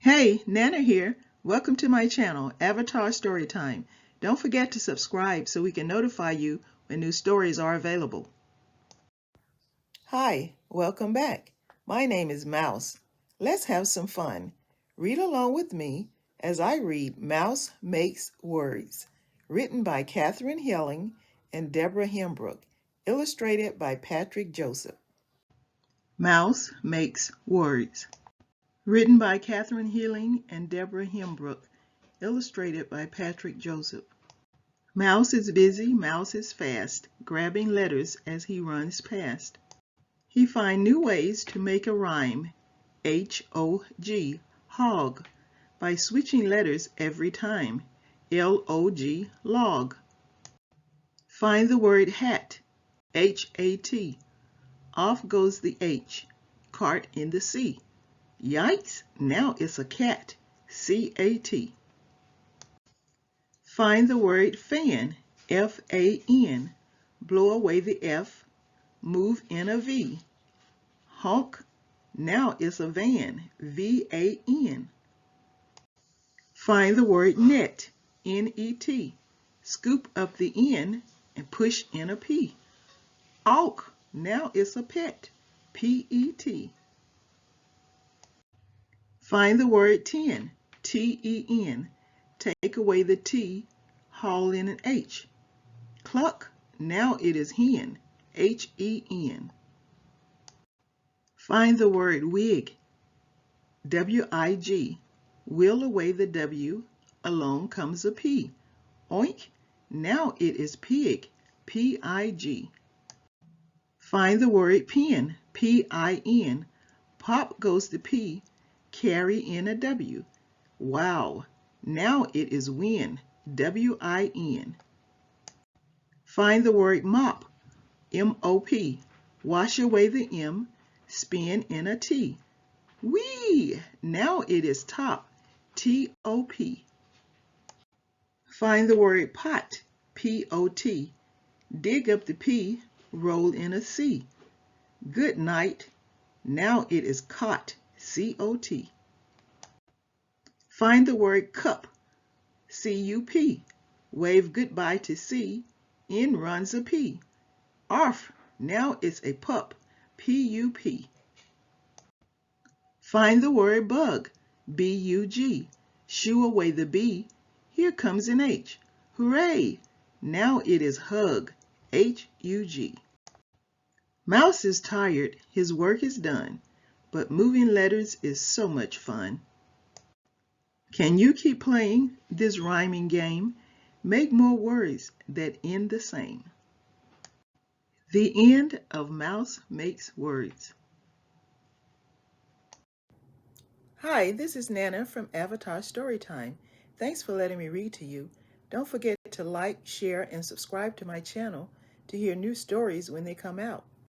Hey, Nana here. Welcome to my channel, Avatar Storytime. Don't forget to subscribe so we can notify you when new stories are available. Hi, welcome back. My name is Mouse. Let's have some fun. Read along with me as I read Mouse Makes Words, written by Catherine Hilling and Deborah Hembrook, illustrated by Patrick Joseph. Mouse Makes Words. Written by Catherine Healing and Deborah Hembrook, illustrated by Patrick Joseph. Mouse is busy, Mouse is fast, grabbing letters as he runs past. He finds new ways to make a rhyme, H-O-G, hog, by switching letters every time, L-O-G, log. Find the word hat, H-A-T. Off goes the H, cart in the C. Yikes, now it's a cat, C-A-T. Find the word fan, F-A-N. Blow away the F, move in a V. Honk, now it's a van, V-A-N. Find the word net, N-E-T. Scoop up the N and push in a P. Auk, now it's a pet, P-E-T. Find the word ten, T-E-N. Take away the T, haul in an H. Cluck, now it is hen, H-E-N. Find the word wig, W-I-G. Wheel away the W, along comes a P. Oink, now it is pig, P-I-G. Find the word pin, P-I-N. Pop goes the P, carry in a W. Wow, now it is win, W-I-N. Find the word mop, M-O-P. Wash away the M, spin in a T. Whee! Now it is top, T-O-P. Find the word pot, P-O-T. Dig up the P, roll in a C. Good night. Now it is cot, C-O-T. Find the word cup, C-U-P. Wave goodbye to C, in runs a P. Arf, now it's a pup, P-U-P. Find the word bug, B-U-G. Shoo away the B, here comes an H. Hooray, now it is hug, H-U-G. Mouse is tired, his work is done, but moving letters is so much fun. Can you keep playing this rhyming game? Make more words that end the same. The end of Mouse Makes Words. Hi, this is Nana from Avatar Storytime. Thanks for letting me read to you. Don't forget to like, share, and subscribe to my channel to hear new stories when they come out.